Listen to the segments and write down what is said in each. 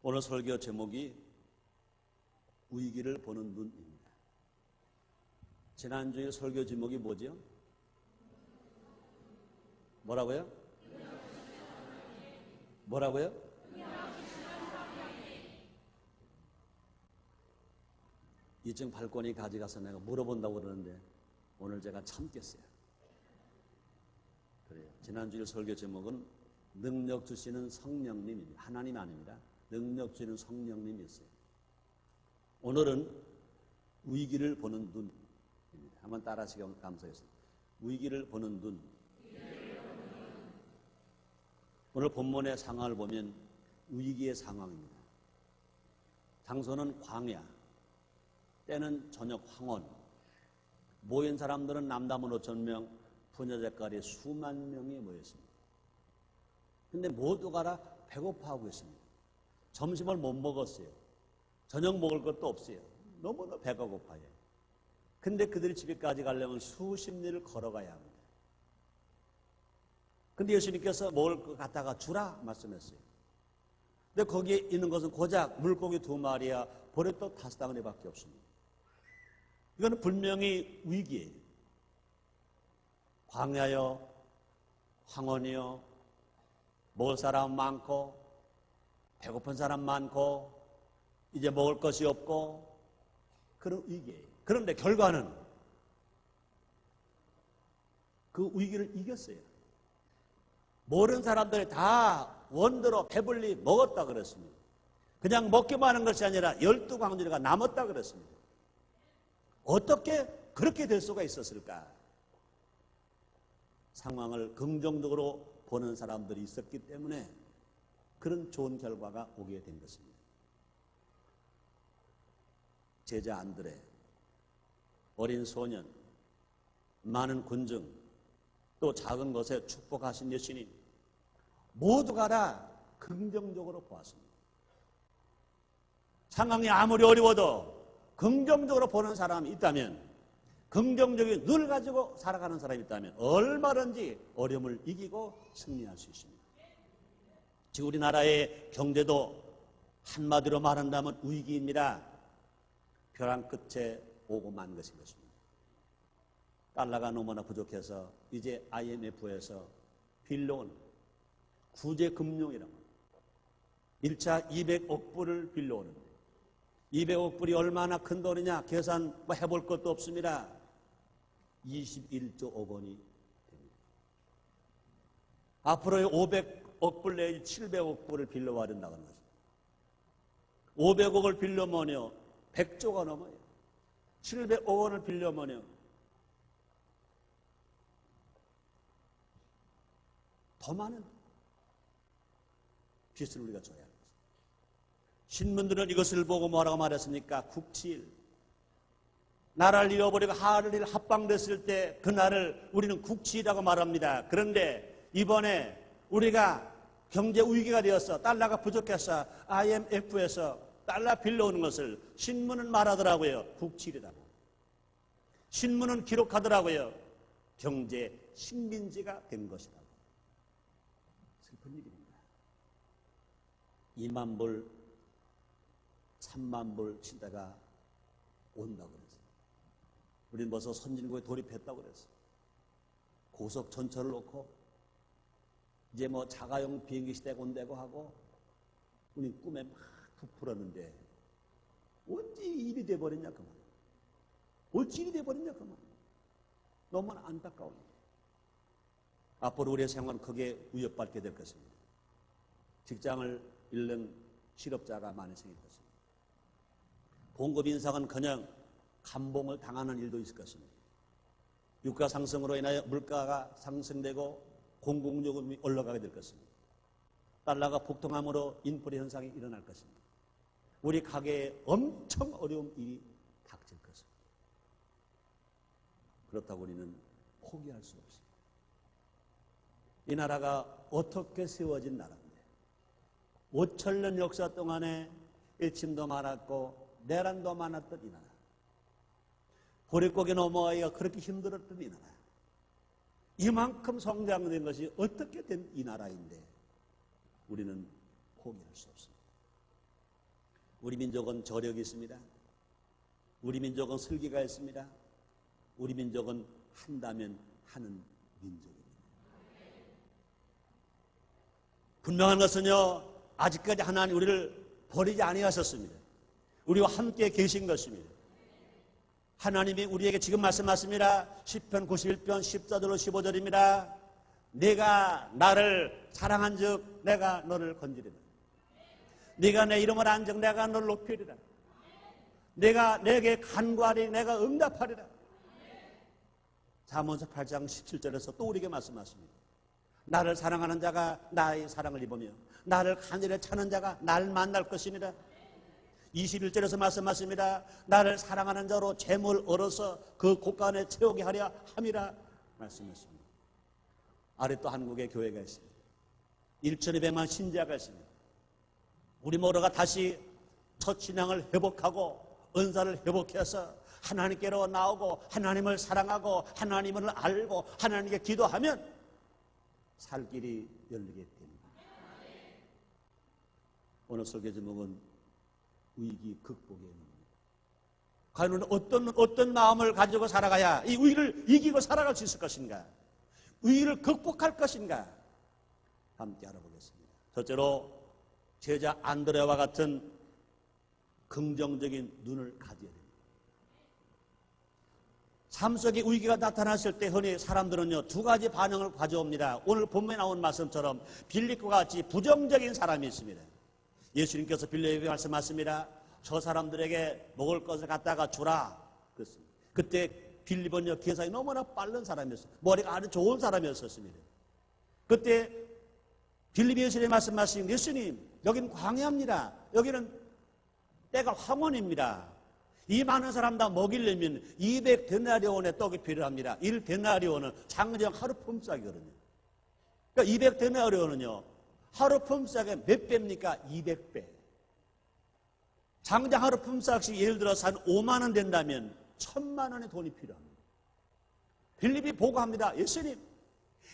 오늘 설교 제목이 위기를 보는 눈입니다. 지난주에 설교 제목이 뭐죠? 뭐라고요? 뭐라고요? 2층 발코니 가져가서 내가 물어본다고 그러는데 오늘 제가 참겠어요. 그래요. 지난주에 설교 제목은 능력 주시는 성령님입니다. 하나님 아닙니다. 능력 주시는 성령님이었어요. 오늘은 위기를 보는 눈입니다. 한번 따라하시기 감사하겠습니다. 위기를 보는 눈. 오늘 본문의 상황을 보면 위기의 상황입니다. 장소는 광야, 때는 저녁 황혼. 모인 사람들은 남담은 5,000명, 부녀자까지 수만 명이 모였습니다. 근데 모두가 다 배고파하고 있습니다. 점심을 못 먹었어요. 저녁 먹을 것도 없어요. 너무나 배가 고파요. 근데 그들이 집에까지 가려면 수십 리를 걸어가야 합니다. 근데 예수님께서 먹을 것 갖다가 주라 말씀했어요. 근데 거기에 있는 것은 고작 물고기 2마리야 보리떡 5덩어리밖에 없습니다. 이거는 분명히 위기예요. 광야요, 황혼이요, 먹을 사람 많고 배고픈 사람 많고 이제 먹을 것이 없고 그런 위기예요. 그런데 결과는 그 위기를 이겼어요. 모든 사람들이 다 원대로 배불리 먹었다 그랬습니다. 그냥 먹기만 하는 것이 아니라 12광주리가 남았다 그랬습니다. 어떻게 그렇게 될 수가 있었을까? 상황을 긍정적으로 보는 사람들이 있었기 때문에 그런 좋은 결과가 오게 된 것입니다. 제자 안드레, 어린 소년, 많은 군중, 또 작은 것에 축복하신 예수님 모두가 다 긍정적으로 보았습니다. 상황이 아무리 어려워도 긍정적으로 보는 사람이 있다면, 긍정적인 눈을 가지고 살아가는 사람이 있다면 얼마든지 어려움을 이기고 승리할 수 있습니다. 지금 우리나라의 경제도 한마디로 말한다면 위기입니다. 벼랑 끝에 오고 만 것인 것입니다. 달러가 너무나 부족해서 이제 IMF에서 빌려온 구제금융이라고 1차 200억 불을 빌려오는데 200억 불이 얼마나 큰 돈이냐 계산 해볼 것도 없습니다. 21조 원이 됩니다. 앞으로 500억 불 내지 700억 불을 빌려와야 된다는 거죠. 500억을 빌려면요 100조가 넘어요. 700억 원을 빌려면요 더 많은 빚을 우리가 져야 합니다. 신문들은 이것을 보고 뭐라고 말했습니까? 국치일. 나라를 잃어버리고 하를 합방됐을 때 그날을 우리는 국치라고 말합니다. 그런데 이번에 우리가 경제 위기가 되어서 달러가 부족해서 IMF에서 달러 빌려오는 것을 신문은 말하더라고요. 국치이라고. 신문은 기록하더라고요. 경제 식민지가 된 것이라고. 슬픈 일입니다. 2만 불, 3만 불 치다가 온다고 그랬어요. 우리는 벌써 선진국에 돌입했다고 그랬어요. 고속 전철을 놓고 이제 뭐 자가용 비행기 시대가 온다고 하고 우리 꿈에 막 부풀었는데 어찌 일이 돼버렸냐 그 말이에요. 어찌 일이 돼버렸냐 그 말이에요. 너무나 안타까워요. 앞으로 우리의 생활은 크게 위협받게 될 것입니다. 직장을 잃는 실업자가 많이 생길 것입니다. 봉급 인상은 그냥 감봉을 당하는 일도 있을 것입니다. 유가 상승으로 인하여 물가가 상승되고 공공요금이 올라가게 될 것입니다. 달러가 폭등함으로 인플레 현상이 일어날 것입니다. 우리 가게에 엄청 어려운 일이 닥칠 것입니다. 그렇다고 우리는 포기할 수 없습니다. 이 나라가 어떻게 세워진 나라인데 5,000년 역사 동안에 일침도 많았고 내란도 많았던 이 나라, 보릿고개 넘어가기가 그렇게 힘들었던 이 나라, 이만큼 성장된 것이 어떻게 된 이 나라인데 우리는 포기할 수 없습니다. 우리 민족은 저력이 있습니다. 우리 민족은 슬기가 있습니다. 우리 민족은 한다면 하는 민족입니다. 분명한 것은요, 아직까지 하나님 우리를 버리지 아니하셨습니다. 우리와 함께 계신 것입니다. 하나님이 우리에게 지금 말씀하십니다. 시편 91편 14절로 15절입니다. 네가 나를 사랑한 즉 내가 너를 건지리라. 네가 내 이름을 안 즉 내가 너를 높이리라. 내가 내게 간구하리 내가 응답하리라. 잠언서 8장 17절에서 또 우리에게 말씀하십니다. 나를 사랑하는 자가 나의 사랑을 입으며 나를 간절히 찾는 자가 날 만날 것이니라. 21절에서 말씀하십니다. 나를 사랑하는 자로 재물 얻어서 그 곳간에 채우게 하려 함이라 말씀하십니다. 아래 또 한국의 교회가 있습니다. 1,200만 신자가 있습니다. 우리 모두가 다시 첫 신앙을 회복하고 은사를 회복해서 하나님께로 나오고 하나님을 사랑하고 하나님을 알고 하나님께 기도하면 살 길이 열리게 됩니다. 오늘 설교 제목은 위기 극복의 의미입니다. 과연 우리는 어떤 마음을 가지고 살아가야 이 위기를 이기고 살아갈 수 있을 것인가? 위기를 극복할 것인가? 함께 알아보겠습니다. 첫째로 제자 안드레와 같은 긍정적인 눈을 가져야 됩니다. 삶 속에 위기가 나타났을 때 흔히 사람들은요, 두 가지 반응을 가져옵니다. 오늘 본문에 나온 말씀처럼 빌립과 같이 부정적인 사람이 있습니다. 예수님께서 빌립에게 말씀하십니다. 저 사람들에게 먹을 것을 갖다가 주라 그랬습니다. 그때 빌립은요, 계산이 너무나 빠른 사람이었어요. 머리가 아주 좋은 사람이었습니다. 그때 빌립이 예수님이 말씀하신 예수님, 여기는 광야입니다. 여기는 때가 황혼입니다. 이 많은 사람 다 먹이려면 200데나리온의 떡이 필요합니다. 1데나리온은 장정 하루 품삯이거든요. 그러니까 200데나리온은요, 하루 품삯의 몇 배입니까? 200배. 장장 하루 품삯이 예를 들어서 한 5만 원 된다면 1,000만 원의 돈이 필요합니다. 빌립이 보고합니다. 예수님,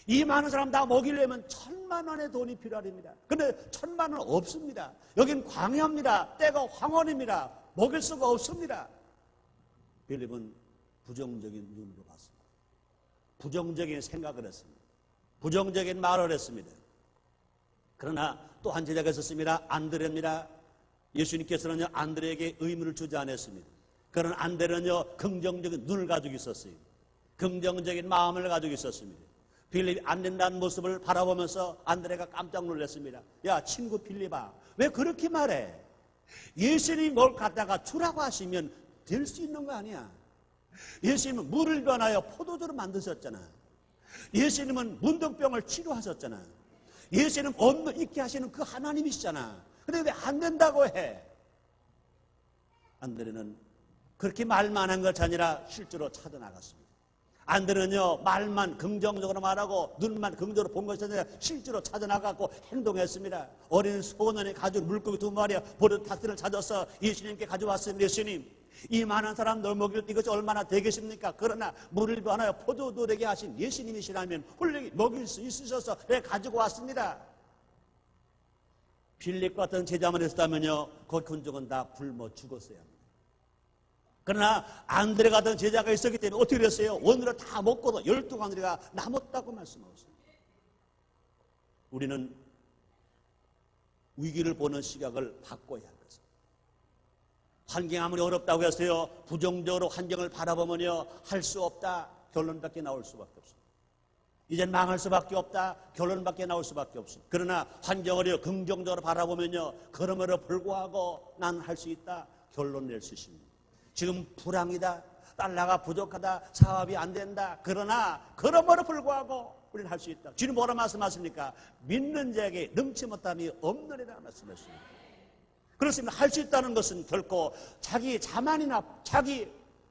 이 많은 사람 다 먹이려면 1,000만 원의 돈이 필요합니다. 그런데 1,000만 원 없습니다. 여긴 광야입니다. 때가 황혼입니다. 먹일 수가 없습니다. 빌립은 부정적인 눈으로 봤습니다. 부정적인 생각을 했습니다. 부정적인 말을 했습니다. 그러나 또 한 제자가 있었습니다. 안드레입니다. 예수님께서는요, 안드레에게 의무를 주지 않았습니다. 그런 안드레는요, 긍정적인 눈을 가지고 있었어요. 긍정적인 마음을 가지고 있었습니다. 빌립이 안 된다는 모습을 바라보면서 안드레가 깜짝 놀랐습니다. 야, 친구 빌립아, 왜 그렇게 말해? 예수님이 뭘 갖다가 주라고 하시면 될 수 있는 거 아니야. 예수님은 물을 변하여 포도주로 만드셨잖아. 예수님은 문둥병을 치료하셨잖아. 예수님은 없는 있게 하시는 그 하나님이시잖아. 근데 왜 안 된다고 해? 안드레는 그렇게 말만 한 것이 아니라 실제로 찾아나갔습니다. 안드레는요, 말만 긍정적으로 말하고 눈만 긍정적으로 본 것이 아니라 실제로 찾아나가고 행동했습니다. 어린 소년이 가진 물고기 2마리와 버릇 5개를 찾아서 예수님께 가져왔습니다. 예수님, 이 많은 사람들 먹일 이것이 얼마나 되겠습니까? 그러나 물을 변하여 포도주 되게 하신 예수님이시라면 훌륭히 먹일 수 있으셔서 내가 가지고 왔습니다. 빌립 같은 제자만 했다면요, 그 군족은 다 굶어 죽었어야 합니다. 그러나 안드레 같은 제자가 있었기 때문에 어떻게 됐어요? 오늘은 다 먹고도 12광리가 남았다고 말씀하셨습니다. 우리는 위기를 보는 시각을 바꿔야 할 것입니다. 환경이 아무리 어렵다고 해서요, 부정적으로 환경을 바라보면요, 할 수 없다 결론밖에 나올 수밖에 없습니다. 이젠 망할 수밖에 없다 결론밖에 나올 수밖에 없습니다. 그러나 환경을 긍정적으로 바라보면요, 그럼에도 불구하고 난 할 수 있다 결론 낼 수 있습니다. 지금 불황이다, 달러가 부족하다, 사업이 안 된다. 그러나 그럼에도 불구하고 우리는 할 수 있다. 주님 뭐라 말씀하십니까? 믿는 자에게 능치 못함이 없느니라 말씀하십니다. 그렇습니다. 할 수 있다는 것은 결코 자기 자만이나 자기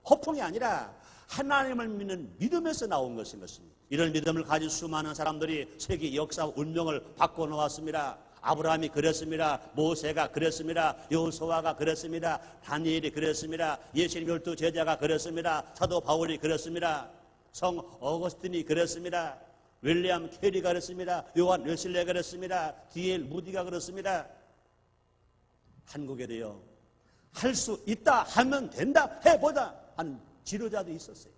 허풍이 아니라 하나님을 믿는 믿음에서 나온 것인 것입니다. 이런 믿음을 가진 수많은 사람들이 세계 역사 운명을 바꿔놓았습니다. 아브라함이 그랬습니다. 모세가 그랬습니다. 여호수아가 그랬습니다. 다니엘이 그랬습니다. 예수님 12 제자가 그랬습니다. 사도 바울이 그랬습니다. 성 어거스틴이 그랬습니다. 윌리엄 캐리가 그랬습니다. 요한 웨슬레가 그랬습니다. D.L. 무디가 그랬습니다. 한국에도요, 할 수 있다 하면 된다 해보자 하는 지도자도 있었어요.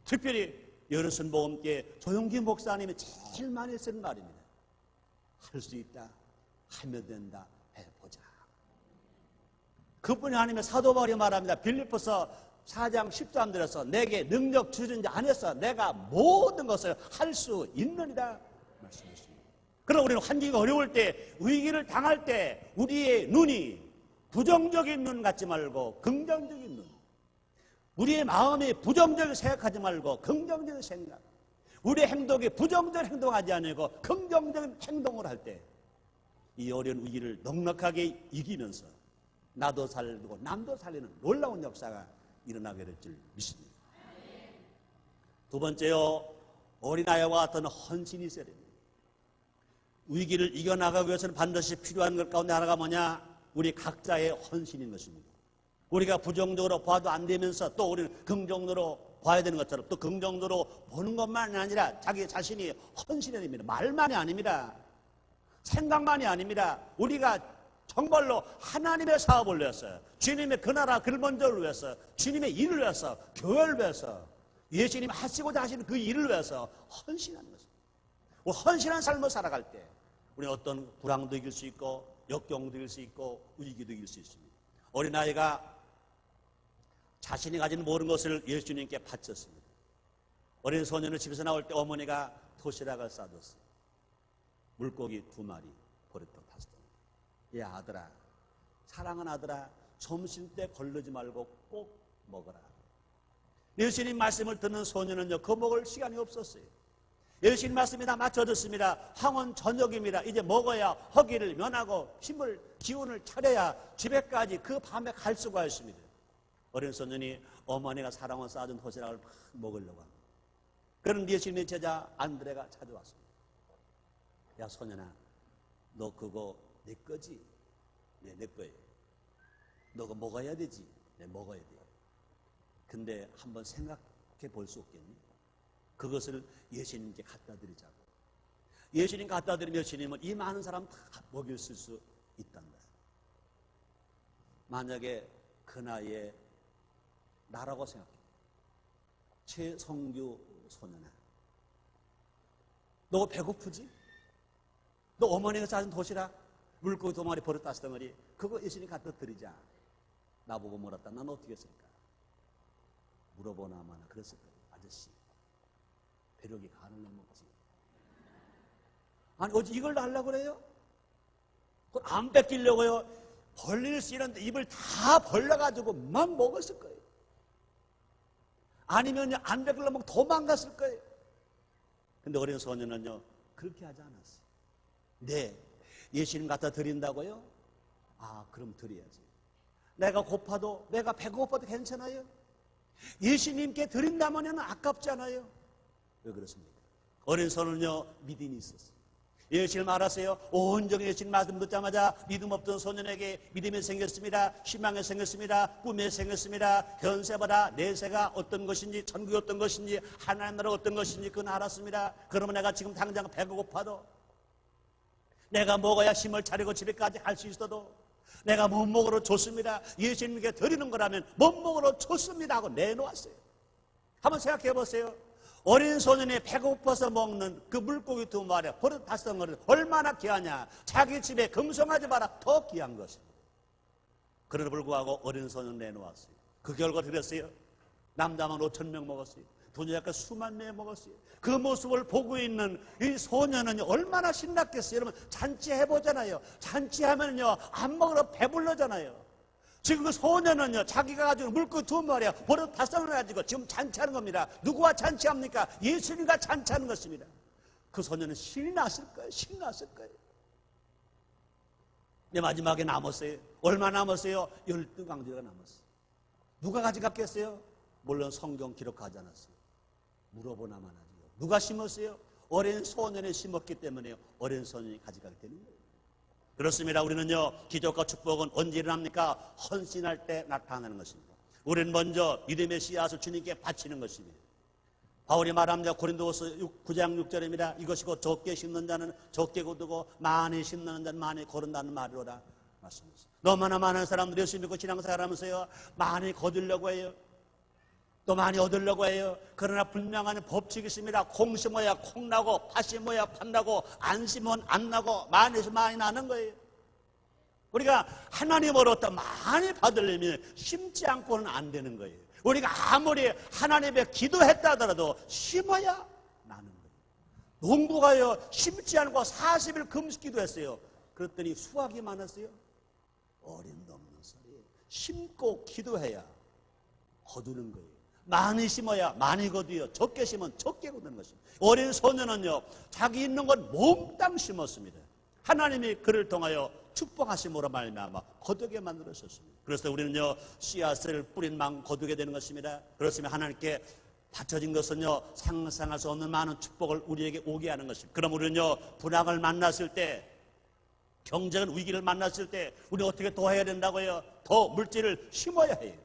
특별히 여르순 복음교회 조용기 목사님이 제일 많이 쓰는 말입니다. 할 수 있다 하면 된다 해보자. 그뿐이 아니면 사도 바울이 말합니다. 빌립보서 4장 10절에서 내게 능력 주신 자 안에서 내가 모든 것을 할 수 있느니라 말씀하십니다. 그럼 우리는 환경이 어려울 때, 위기를 당할 때 우리의 눈이 부정적인 눈 같지 말고 긍정적인 눈, 우리의 마음이 부정적으로 생각하지 말고 긍정적인 생각, 우리의 행동이 부정적인 행동하지 않고 긍정적인 행동을 할 때 이 어려운 위기를 넉넉하게 이기면서 나도 살리고 남도 살리는 놀라운 역사가 일어나게 될 줄 믿습니다. 두 번째요, 어린아이와 같은 헌신이 있어야 됩니다. 위기를 이겨나가기 위해서는 반드시 필요한 것 가운데 하나가 뭐냐? 우리 각자의 헌신인 것입니다. 우리가 부정적으로 봐도 안 되면서 또 우리는 긍정적으로 봐야 되는 것처럼 또 긍정적으로 보는 것만이 아니라 자기 자신이 헌신해야 됩니다. 말만이 아닙니다. 생각만이 아닙니다. 우리가 정말로 하나님의 사업을 위해서, 주님의 그 나라 근본적을 위해서, 주님의 일을 위해서, 교회를 위해서, 예수님이 하시고자 하시는 그 일을 위해서 헌신하는 것입니다. 헌신한 삶을 살아갈 때 우리는 어떤 불황도 이길 수 있고 역경도 이길 수 있고 위기도 이길 수 있습니다. 어린아이가 자신이 가진 모든 것을 예수님께 바쳤습니다. 어린 소년을 집에서 나올 때 어머니가 도시락을 싸줬어요. 물고기 2마리, 보리떡 5개. 야 아들아, 사랑하는 아들아, 점심때 걸르지 말고 꼭 먹어라. 예수님 말씀을 듣는 소년은요, 그 먹을 시간이 없었어요. 예수님 말씀이 다 맞춰졌습니다. 황혼 저녁입니다. 이제 먹어야 허기를 면하고 힘을, 기운을 차려야 집에까지 그 밤에 갈 수가 있습니다. 어린 소년이 어머니가 사랑을 싸준 도시락을 막 먹으려고 합니다. 그런 예수님의 제자 안드레가 찾아왔습니다. 야 소년아, 너 그거 내 거지? 네, 내 거예요. 너 그거 먹어야 되지? 네, 먹어야 돼. 근데 한번 생각해 볼 수 없겠니? 그것을 예수님께 갖다 드리자고. 예수님 갖다 드리면 예수님은 이 많은 사람 다 먹일 수 있단다. 만약에 그 나이에 나라고 생각해. 최성규 소년아, 너 배고프지? 너 어머니가 싸준 도시락, 물고기 2마리, 버릇 5덩어리, 그거 예수님 갖다 드리자. 나보고 물었다. 난 어떻게 했을까? 물어보나마나 그랬을 거예요. 아저씨, 배력이 가는 건 먹지. 아니 어제 이걸 달라고 그래요? 그걸 안 뺏기려고요? 벌릴 수 있는데 입을 다 벌려가지고 막 먹었을 거예요. 아니면요, 안 뺏기려면 도망갔을 거예요. 근데 어린 소년은요, 그렇게 하지 않았어요. 네, 예수님 갖다 드린다고요? 아, 그럼 드려야지. 내가 고파도, 내가 배고파도 괜찮아요? 예수님께 드린다면 아깝지 않아요? 왜 그렇습니까? 어린 소년은요, 믿음이 있었어요. 예수님 알았어요. 온종일 예수님 말씀 듣자마자 믿음 없던 소년에게 믿음이 생겼습니다. 희망이 생겼습니다. 꿈이 생겼습니다. 현세보다 내세가 어떤 것인지, 천국이 어떤 것인지, 하나님 나라 어떤 것인지 그건 알았습니다. 그러면 내가 지금 당장 배가 고파도, 내가 먹어야 힘을 차리고 집에까지 갈 수 있어도, 내가 못 먹으러 좋습니다. 예수님께 드리는 거라면 못 먹으러 좋습니다 하고 내놓았어요. 한번 생각해 보세요. 어린 소년이 배고파서 먹는 그 물고기 2마리, 버릇 5덩어리 얼마나 귀하냐. 자기 집에 금송아지 봐라, 더 귀한 것입니다. 그래도 불구하고 어린 소년 내놓았어요. 그 결과 드렸어요. 남자만 5,000명 먹었어요. 도저히 수만 명 먹었어요. 그 모습을 보고 있는 이 소년은 얼마나 신났겠어요. 여러분, 잔치해보잖아요. 잔치하면요, 안 먹으러 배불러잖아요. 지금 그 소년은요, 자기가 가지고 물고기 2마리, 버릇 5덩어리 가지고 지금 잔치하는 겁니다. 누구와 잔치합니까? 예수님과 잔치하는 것입니다. 그 소년은 신이 났을 거예요. 신이 났을 거예요. 내 마지막에 남았어요. 얼마 남았어요? 12강조가 남았어요. 누가 가져갔겠어요? 물론 성경 기록하지 않았어요. 물어보나만 하지요. 누가 심었어요? 어린 소년이 심었기 때문에 어린 소년이 가져가게 되는 거예요. 그렇습니다. 우리는요, 기적과 축복은 언제 일어납니까? 헌신할 때 나타나는 것입니다. 우리는 먼저 믿음의 씨앗을 주님께 바치는 것입니다. 바울이 말합니다. 고린도후서 9장 6절입니다. 이것이 곧 적게 심는 자는 적게 거두고 많이 심는 자는 많이 거둔다는 말이로다. 말씀하셨습니다. 너무나 많은 사람들이 예수 믿고 신앙생활하면서요, 많이 거두려고 해요. 또 많이 얻으려고 해요. 그러나 분명한 법칙이 있습니다. 콩 심어야 콩 나고, 팥 심어야 팥 나고, 안 심으면 안 나고, 많이 해서 많이 나는 거예요. 우리가 하나님으로부터 많이 받으려면 심지 않고는 안 되는 거예요. 우리가 아무리 하나님의 기도했다 하더라도 심어야 나는 거예요. 농부가요, 심지 않고 40일 금식 기도했어요. 그랬더니 수확이 많았어요. 어림도 없는 소리예요. 심고 기도해야 거두는 거예요. 많이 심어야 많이 거두요. 적게 심으면 적게 거두는 것입니다. 어린 소년은요, 자기 있는 건 몽땅 심었습니다. 하나님이 그를 통하여 축복하심으로 말미암아 거두게 만들어졌습니다. 그래서 우리는요, 씨앗을 뿌린 만 거두게 되는 것입니다. 그렇으면 하나님께 바쳐진 것은요, 상상할 수 없는 많은 축복을 우리에게 오게 하는 것입니다. 그럼 우리는요, 불황을 만났을 때, 경제적 위기를 만났을 때 우리 어떻게 더 해야 된다고요? 더 물질을 심어야 해요.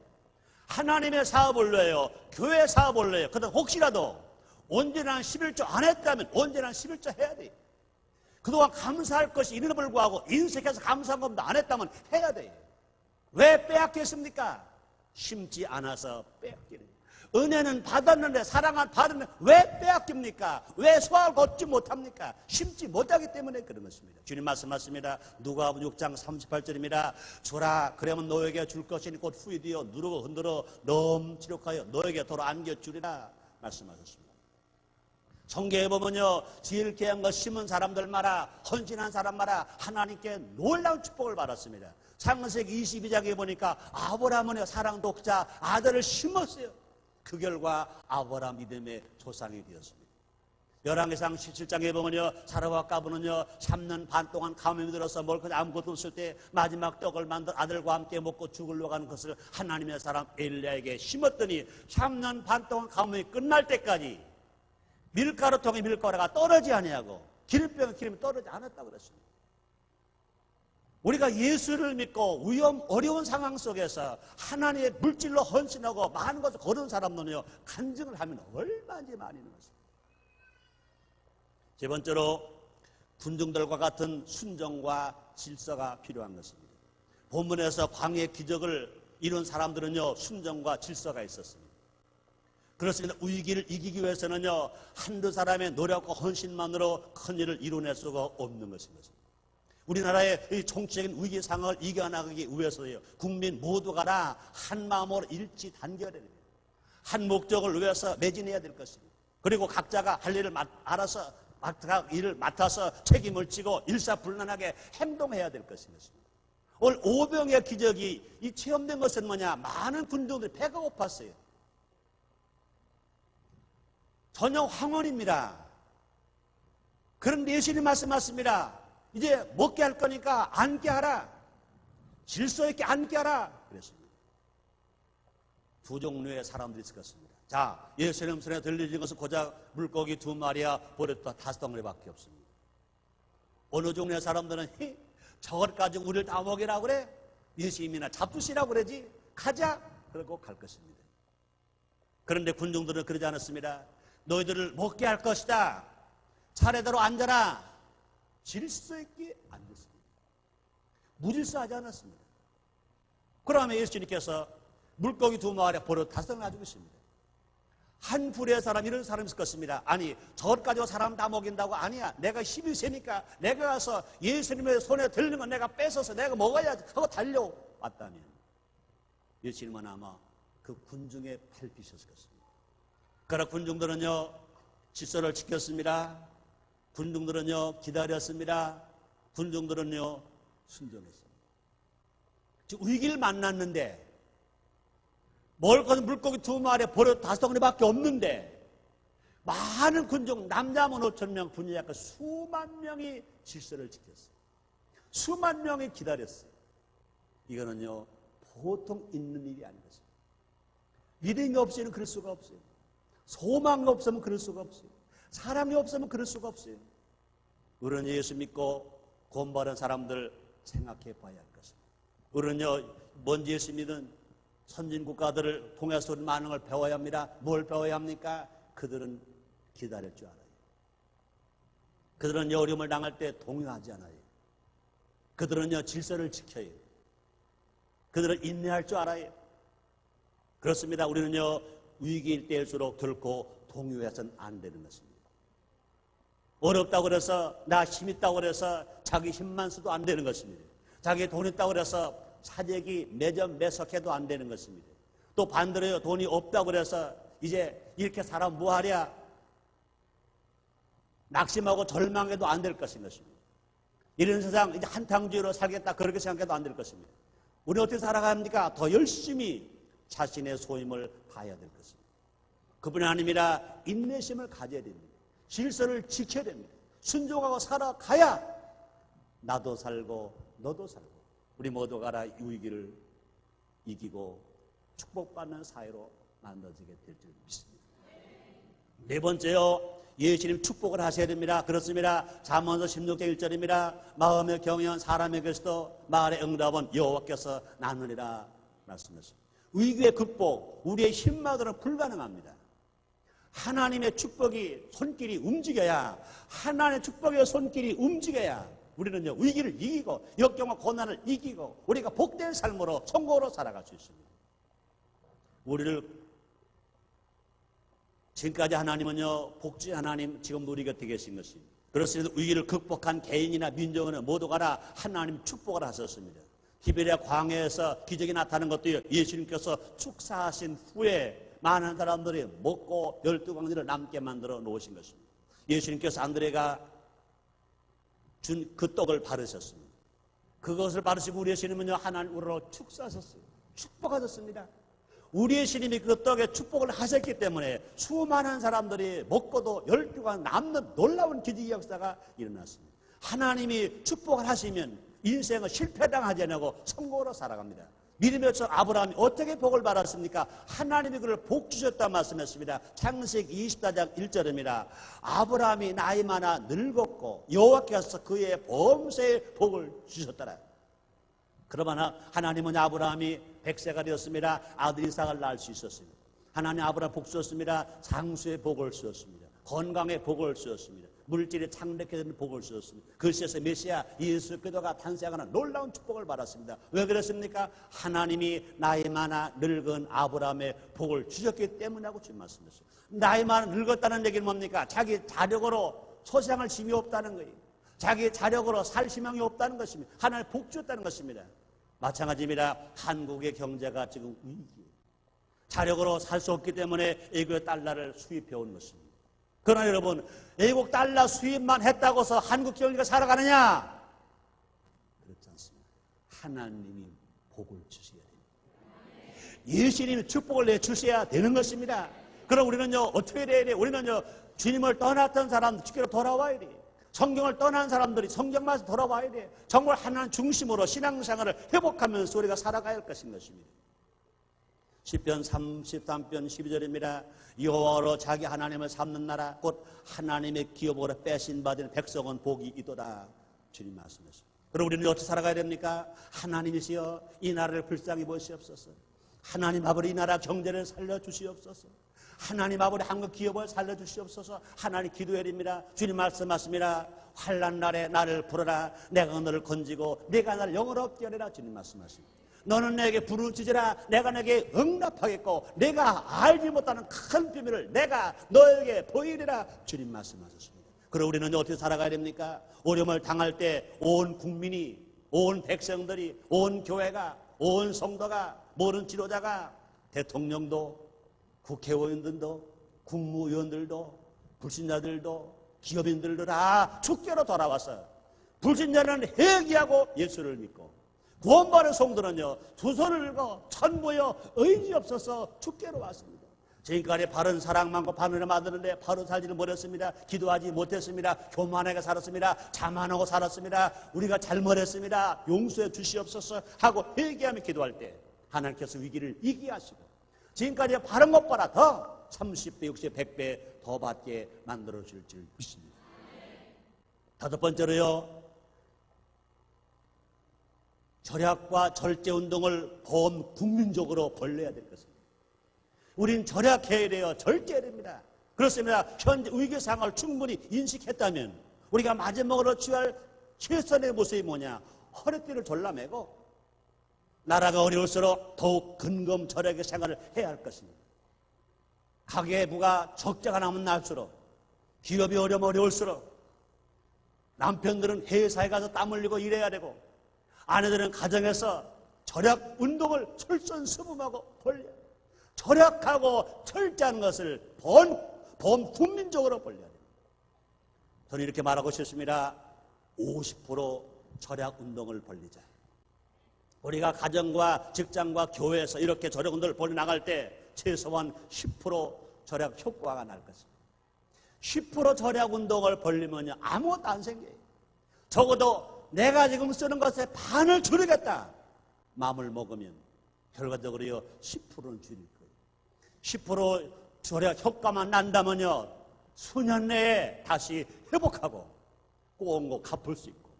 하나님의 사업을 위하여, 교회 사업을 위하여, 그다음 혹시라도 언제나 11조 안 했다면 언제나 11조 해야 돼요. 그동안 감사할 것이 있는데 불구하고 인색해서 감사한 것도 안 했다면 해야 돼요. 왜 빼앗겼습니까? 심지 않아서 빼앗기는. 은혜는 받았는데, 사랑은 받았는데 왜 빼앗깁니까? 왜 소화를 걷지 못합니까? 심지 못하기 때문에 그런 것입니다. 주님 말씀하십니다. 누가복음 6장 38절입니다. 주라, 그러면 너에게 줄 것이니 곧 후이 되어 누르고 흔들어 넘치력하여 너에게 돌아 안겨주리라 말씀하셨습니다. 성경에 보면요, 제일 귀한 것 심은 사람들마다, 헌신한 사람마다 하나님께 놀라운 축복을 받았습니다. 창세기 22장에 보니까 아브라함은 사랑 독자 아들을 심었어요. 그 결과 아브라함 믿음의 조상이 되었습니다. 열왕기상 17장에 보면요, 사라와 가브는요 3년 반 동안 가뭄이 들어서 먹을 것 아무것도 없을 때 마지막 떡을 만들 아들과 함께 먹고 죽으려고 하는 것을 하나님의 사람 엘리야에게 심었더니 3년 반 동안 가뭄이 끝날 때까지 밀가루통에 밀가루가 떨어지지 아니하고 기름병에 기름이 떨어지지 않았다고 그랬습니다. 우리가 예수를 믿고 어려운 상황 속에서 하나님의 물질로 헌신하고 많은 것을 거둔 사람들은요, 간증을 하면 얼마나 많이 있는 것입니다. 세 번째로, 군중들과 같은 순종과 질서가 필요한 것입니다. 본문에서 광야의 기적을 이룬 사람들은요, 순종과 질서가 있었습니다. 그렇습니다. 위기를 이기기 위해서는요, 한두 사람의 노력과 헌신만으로 큰 일을 이뤄낼 수가 없는 것입니다. 우리나라의 이 정치적인 위기 상황을 이겨나가기 위해서요, 국민 모두가 다 한 마음으로 일치 단결해야 됩니다. 한 목적을 위해서 매진해야 될 것입니다. 그리고 각자가 할 일을 알아서 일을 맡아서 책임을 지고 일사불란하게 행동해야 될 것입니다. 오늘 오병의 기적이 이 체험된 것은 뭐냐? 많은 군중들이 배가 고팠어요. 저녁 황혼입니다. 그런데 예수님 말씀하십니다. 이제 먹게 할 거니까 앉게 하라. 질서 있게 앉게 하라. 그랬습니다. 두 종류의 사람들이 있을 것입니다. 자, 예수님 손에 들리는 것은 고작 물고기 2마리와 보리떡 5덩어리밖에 없습니다. 어느 종류의 사람들은 저걸 가지고 우리를 다 먹이라고 그래? 예수님이나 잡수시라고 그러지? 가자. 그러고 갈 것입니다. 그런데 군중들은 그러지 않았습니다. 너희들을 먹게 할 것이다. 차례대로 앉아라. 질서 있게 앉았습니다. 무질서하지 않았습니다. 그러면 예수님께서 물고기 2마리 보려 5덩 가지고 있습니다. 한 부류의 사람, 이런 사람이 있을 것입니다. 아니, 저것 가지고 사람 다 먹인다고? 아니야. 내가 힘이 세니까 내가 가서 예수님의 손에 들리는 건 내가 뺏어서 내가 먹어야지 하고 달려왔다면 예수님은 아마 그 군중의 팔빛이었을 것입니다. 그러나 군중들은요, 질서를 지켰습니다. 군중들은요, 기다렸습니다. 군중들은요, 순종했습니다. 위기를 만났는데, 먹을 것은 물고기 2마리에 보려 5덩어리밖에 없는데, 많은 군중, 남자만 5,000명, 군인이 약간 수만 명이 질서를 지켰어요. 수만 명이 기다렸어요. 이거는요, 보통 있는 일이 아닌 것입니다. 믿음이 없이는 그럴 수가 없어요. 소망이 없으면 그럴 수가 없어요. 사랑이 없으면 그럴 수가 없어요. 우리는 예수 믿고 구원받은 사람들 생각해 봐야 할 것입니다. 우리는요, 먼저 예수 믿은 선진 국가들을 통해서 많은 걸 배워야 합니다. 뭘 배워야 합니까? 그들은 기다릴 줄 알아요. 그들은 어려움을 당할 때 동요하지 않아요. 그들은요, 질서를 지켜요. 그들은 인내할 줄 알아요. 그렇습니다. 우리는요, 위기일 때일수록 결코 동요해서는 안 되는 것입니다. 어렵다고 그래서, 나 힘 있다고 그래서 자기 힘만 써도 안 되는 것입니다. 자기 돈 있다고 그래서 사재기 매점 매석해도 안 되는 것입니다. 또 반대로요, 돈이 없다고 그래서 이제 이렇게 살아 뭐하랴 낙심하고 절망해도 안 될 것입니다. 이런 세상 이제 한탕주의로 살겠다 그렇게 생각해도 안 될 것입니다. 우리는 어떻게 살아가야 합니까? 더 열심히 자신의 소임을 다해야 될 것입니다. 그분이 아님이라 인내심을 가져야 됩니다. 질서를 지켜야 됩니다. 순종하고 살아가야 나도 살고 너도 살고 우리 모두가 이 위기를 이기고 축복받는 사회로 만들어지게 될 줄 믿습니다. 네 번째요, 예수님 축복을 하셔야 됩니다. 그렇습니다. 잠언서 16장 1절입니다. 마음의 경외한 사람에게서도 말의 응답은 여호와께서 나누리라 말씀하셨습니다. 위기의 극복, 우리의 힘만으로는 불가능합니다. 하나님의 축복이 손길이 움직여야, 하나님의 축복의 손길이 움직여야 우리는요, 위기를 이기고 역경과 고난을 이기고 우리가 복된 삶으로 성공으로 살아갈 수 있습니다. 우리를 지금까지 하나님은요, 복지 하나님, 지금도 우리 곁에 계신 것입니다. 그렇습니다. 위기를 극복한 개인이나 민족은 모두가 다 하나님 축복을 하셨습니다. 티베리아 광야에서 기적이 나타나는 것도 예수님께서 축사하신 후에 많은 사람들이 먹고 12광지를 남게 만들어 놓으신 것입니다. 예수님께서 안드레가 준 그 떡을 바르셨습니다. 그것을 바르시고 우리의 신임은요, 하나님으로 축사하셨어요. 축복하셨습니다. 우리의 신임이 그 떡에 축복을 하셨기 때문에 수많은 사람들이 먹고도 12가 남는 놀라운 기적의 역사가 일어났습니다. 하나님이 축복을 하시면 인생은 실패당하지 않고 성공으로 살아갑니다. 믿음에서 아브라함이 어떻게 복을 받았습니까? 하나님이 그를 복 주셨다 말씀했습니다. 창세기 24장 1절입니다. 아브라함이 나이 많아 늙었고 여호와께서 그의 범세에 복을 주셨더라. 그러나 하나님은 아브라함이 100세가 되었습니다. 아들 이삭을 낳을 수 있었습니다. 하나님 아브라함 복 주셨습니다. 상수의 복을 주셨습니다. 건강의 복을 주셨습니다. 물질이 창백해지는 복을 주셨습니다. 그리스도의 메시아 예수 그리스도가 탄생하는 놀라운 축복을 받았습니다. 왜 그랬습니까? 하나님이 나이 많아 늙은 아브라함의 복을 주셨기 때문이라고 주님 말씀하셨어요. 나이 많아 늙었다는 얘기는 뭡니까? 자기 자력으로 소생할 힘이 없다는 거예요. 자기 자력으로 살 희망이 없다는 것입니다. 하나님 복 주셨다는 것입니다. 마찬가지입니다. 한국의 경제가 지금 위기예요. 자력으로 살 수 없기 때문에 외국의 달러를 수입해 온 것입니다. 그러나 여러분, 외국 달러 수입만 했다고 해서 한국 경제가 살아가느냐? 그렇지 않습니다. 하나님이 복을 주셔야 됩니다. 예수님이 축복을 내주셔야 되는 것입니다. 그럼 우리는요, 어떻게 해야 돼요? 우리는요, 주님을 떠났던 사람들 주께로 돌아와야 돼요. 성경을 떠난 사람들이 성경만 돌아와야 돼. 정말 하나님 중심으로 신앙생활을 회복하면서 우리가 살아가야 할 것인 것입니다. 시편 33편 12절입니다. 여호와로 자기 하나님을 삼는 나라 곧 하나님의 기업으로 빼신 받은 백성은 복이 있도다. 주님 말씀하십니다. 그럼 우리는 어떻게 살아가야 됩니까? 하나님이시여 이 나라를 불쌍히 보시옵소서. 하나님 아버지 이 나라 경제를 살려주시옵소서. 하나님 아버지 한국 기업을 살려주시옵소서. 하나님 기도해야 됩니다. 주님 말씀하십니다. 환난 날에 나를 부르라. 내가 너를 건지고 내가 나를 영원롭게 하리라. 주님 말씀하십니다. 너는 내게 부르짖으라. 내가 내게 응답하겠고 내가 알지 못하는 큰 비밀을 내가 너에게 보이리라. 주님 말씀하셨습니다. 그럼 우리는 어떻게 살아가야 됩니까? 어려움을 당할 때 온 국민이, 온 백성들이, 온 교회가, 온 성도가, 모든 지도자가, 대통령도, 국회의원들도, 국무위원들도, 불신자들도, 기업인들도 다 주께로 돌아와서 불신자는 회개하고 예수를 믿고 구원받은 성도는요, 두 손을 들고 천부여 의지 없어서 주께로 왔습니다. 지금까지 바른 사랑 많고 바른 만드는데 바로 살지를 못했습니다. 기도하지 못했습니다. 교만하게 살았습니다. 자만하고 살았습니다. 우리가 잘못했습니다. 용서해 주시옵소서 하고 회개하며 기도할 때 하나님께서 위기를 이기게 하시고 지금까지 바른 것보다 더 30배, 60배, 100배 더 받게 만들어 줄 줄 믿습니다. 다섯 번째로요, 절약과 절제운동을 범국민적으로 벌려야 될 것입니다. 우린 절약해야 돼요. 절제해야 됩니다. 그렇습니다. 현재 위기 상황을 충분히 인식했다면 우리가 마지막으로 취할 최선의 모습이 뭐냐? 허리띠를 졸라매고 나라가 어려울수록 더욱 근검절약의 생활을 해야 할 것입니다. 가계부가 적자가 나면 날수록, 기업이 어려울수록 남편들은 회사에 가서 땀 흘리고 일해야 되고, 아내들은 가정에서 절약 운동을 솔선수범하고 벌려야 돼요. 절약하고 철저한 것을 본 국민적으로 벌려야 돼요. 저는 이렇게 말하고 싶습니다. 50% 절약 운동을 벌리자. 우리가 가정과 직장과 교회에서 이렇게 절약 운동을 벌려 나갈 때 최소한 10% 절약 효과가 날 것입니다. 10% 절약 운동을 벌리면요, 아무것도 안 생겨요. 적어도 내가 지금 쓰는 것의 반을 줄이겠다 마음을 먹으면 결과적으로 10%는 줄일 거예요. 10% 절약 효과만 난다면요, 수년 내에 다시 회복하고 꼭 갚을 수 있고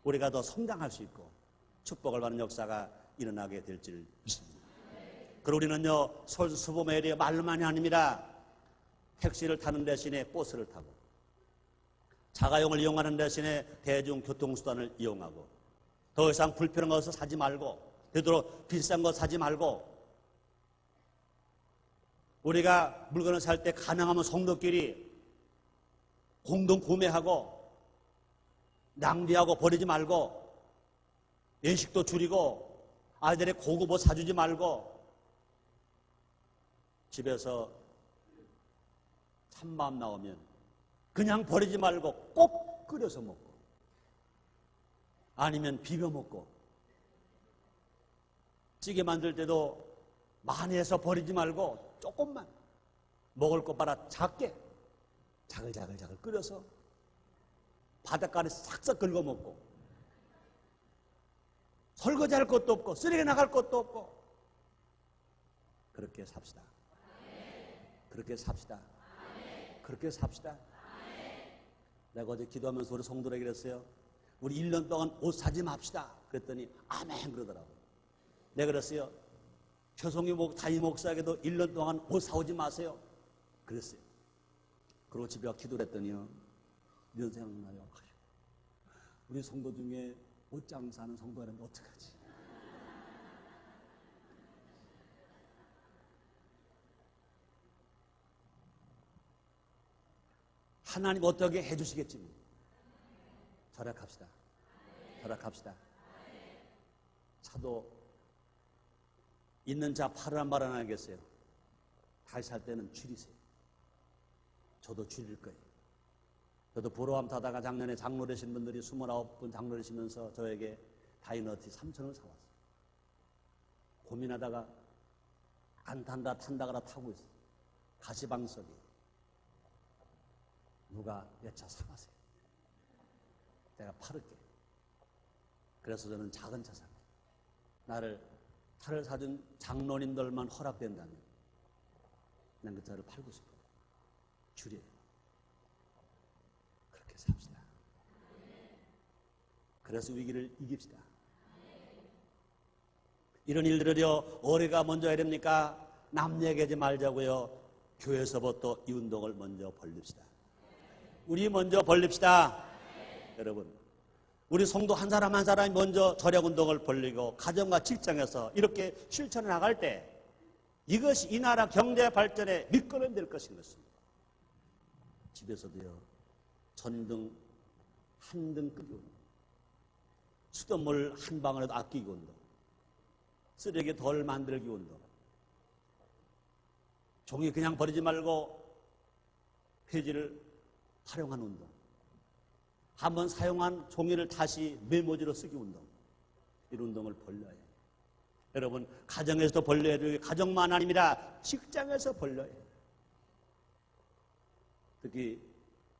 우리가 더 성장할 수 있고 축복을 받는 역사가 일어나게 될 줄 믿습니다. 그리고 우리는요, 솔선수범해야 돼요. 말로만이 아닙니다. 택시를 타는 대신에 버스를 타고, 자가용을 이용하는 대신에 대중교통수단을 이용하고, 더 이상 불편한 것을 사지 말고, 되도록 비싼 것 사지 말고, 우리가 물건을 살 때 가능하면 성도끼리 공동 구매하고 낭비하고 버리지 말고, 연식도 줄이고, 아이들의 고급 옷 사주지 말고, 집에서 찬밥 나오면 그냥 버리지 말고 꼭 끓여서 먹고, 아니면 비벼 먹고, 찌개 만들 때도 많이 해서 버리지 말고 조금만 먹을 것 봐라 작게 자글자글 끓여서 바닷가에 싹싹 긁어 먹고, 설거지할 것도 없고 쓰레기 나갈 것도 없고 그렇게 삽시다. 그렇게 삽시다. 그렇게 삽시다. 내가 어제 기도하면서 우리 성도들에게 그랬어요. 우리 1년 동안 옷 사지 맙시다. 그랬더니 아멘 그러더라고요. 내가 그랬어요. 최송희 담임 목사에게도 1년 동안 옷 사오지 마세요. 그랬어요. 그리고 집에 와 기도를 했더니요, 이런 생각나요. 우리 성도 중에 옷 장사하는 성도가 있는데 어떡하지? 하나님 어떻게 해주시겠지? 절약합시다. 절약합시다. 차도 있는 자 팔으란 말 안 하겠어요? 다시 살 때는 줄이세요. 저도 줄일 거예요. 저도 보로함 타다가 작년에 장로 되신 분들이 29분 장로 되시면서 저에게 다이너티 3,000원을 사왔어요. 고민하다가 안 탄다 탄다가 타고 있어요. 가시방석이. 누가 내 차 사가세요. 내가 팔을게. 그래서 저는 작은 차 삽니다. 나를 차를 사준 장로님들만 허락된다면 난 그 차를 팔고 싶어요. 줄여요. 그렇게 삽시다. 그래서 위기를 이깁시다. 이런 일들을요, 어디가 먼저 해야 됩니까? 남 얘기하지 말자고요. 교회에서부터 이 운동을 먼저 벌립시다. 우리 먼저 벌립시다. 여러분, 우리 성도 한 사람 한 사람이 먼저 절약 운동을 벌리고 가정과 직장에서 이렇게 실천해 나갈 때 이것이 이 나라 경제 발전의 밑거름이 될 것인 것입니다. 집에서도요, 전등 한 등 끄기 운동, 수돗물 한 방울에도 아끼기 운동, 쓰레기 덜 만들기 운동, 종이 그냥 버리지 말고 폐지를 활용한 운동, 한번 사용한 종이를 다시 메모지로 쓰기 운동, 이런 운동을 벌려야 해요. 여러분, 가정에서도 벌려야 돼요. 가정만 아닙니다. 직장에서 벌려야 해요. 특히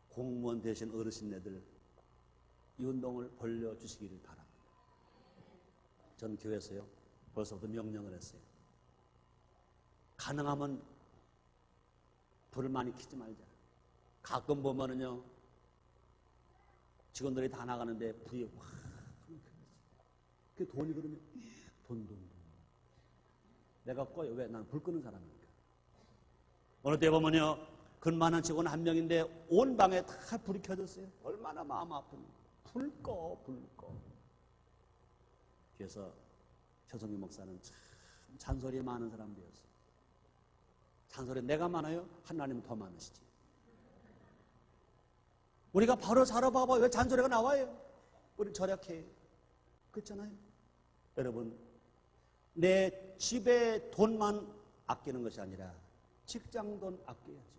공무원 되신 어르신네들 이 운동을 벌려주시기를 바랍니다. 전 교회에서요, 벌써부터 명령을 했어요. 가능하면 불을 많이 켜지 말자. 가끔 보면은요, 직원들이 다 나가는데 불이 확 그 돈이 그러면 돈. 내가 꺼요. 왜? 나는 불 끄는 사람이니까. 어느 때 보면요, 근만한 직원 한 명인데 온 방에 다 불이 켜졌어요. 얼마나 마음 아픕니까? 불 꺼. 그래서 최성규 목사는 참 잔소리 많은 사람이었어요. 잔소리 내가 많아요? 하나님 더 많으시지. 우리가 바로 살아봐봐. 왜 잔소리가 나와요? 우리 절약해. 그렇잖아요. 여러분, 내 집에 돈만 아끼는 것이 아니라 직장 돈 아껴야죠.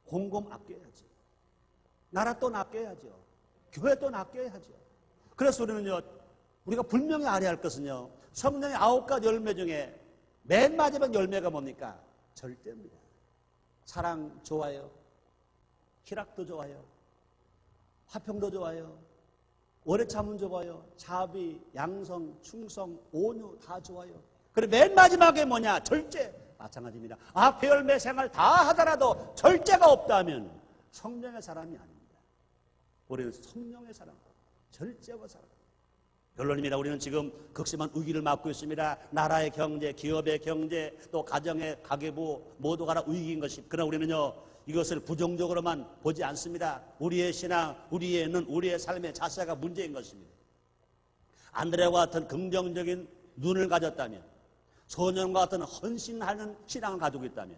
공금 아껴야죠. 나라 돈 아껴야죠. 교회 돈 아껴야죠. 그래서 우리가 분명히 알아야 할 것은요, 성령의 9가지 열매 중에 맨 마지막 열매가 뭡니까? 절대입니다. 사랑 좋아요. 희락도 좋아요. 화평도 좋아요. 오래 참음 좋아요. 자비, 양성, 충성, 온유 다 좋아요. 그리고 맨 마지막에 뭐냐? 절제. 마찬가지입니다. 앞에 열매 생활 다 하더라도 절제가 없다면 성령의 사람이 아닙니다. 우리는 성령의 사람, 절제와 사람. 결론입니다. 우리는 지금 극심한 위기를 맞고 있습니다. 나라의 경제, 기업의 경제, 또 가정의 가계부 모두가 다 위기인 것이. 그러나 우리는요, 이것을 부정적으로만 보지 않습니다. 우리의 신앙, 우리의 삶의 자세가 문제인 것입니다. 안드레와 같은 긍정적인 눈을 가졌다면, 소년과 같은 헌신하는 신앙을 가지고 있다면,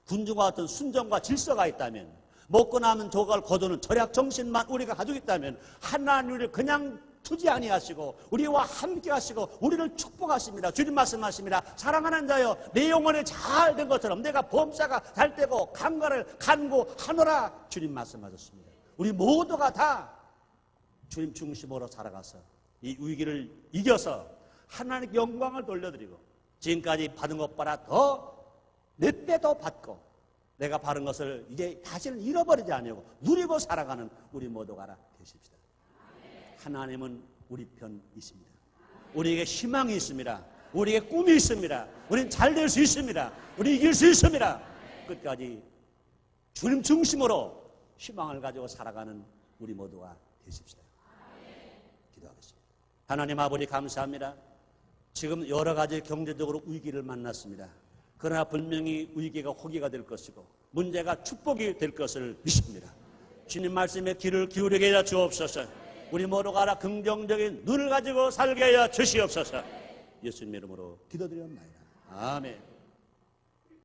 군주와 같은 순정과 질서가 있다면, 먹고 남은 조각을 거두는 절약 정신만 우리가 가지고 있다면 하나님을 그냥 두지 아니하시고 우리와 함께 하시고 우리를 축복하십니다. 주님 말씀하십니다. 사랑하는 자여, 내 영혼이 잘 된 것처럼 내가 범사가 잘 되고 강가를 간구하노라. 주님 말씀하셨습니다. 우리 모두가 다 주님 중심으로 살아가서 이 위기를 이겨서 하나님께 영광을 돌려드리고 지금까지 받은 것보다 더 몇 배 더 받고 내가 바른 것을 이제 다시는 잃어버리지 않으려고 누리고 살아가는 우리 모두가 되십시다. 하나님은 우리 편이십니다. 우리에게 희망이 있습니다. 우리에게 꿈이 있습니다. 우리는 잘 될 수 있습니다. 우리 이길 수 있습니다. 끝까지 주님 중심으로 희망을 가지고 살아가는 우리 모두가 되십시다. 기도하겠습니다. 하나님 아버지 감사합니다. 지금 여러 가지 경제적으로 위기를 만났습니다. 그러나 분명히 위기가 호기가 될 것이고 문제가 축복이 될 것을 믿습니다. 주님 말씀에 귀를 기울이게 해 주옵소서. 우리 모두가 다 긍정적인 눈을 가지고 살게 하여 주시옵소서. 예수님의 이름으로 기도드리옵나이다. 아멘.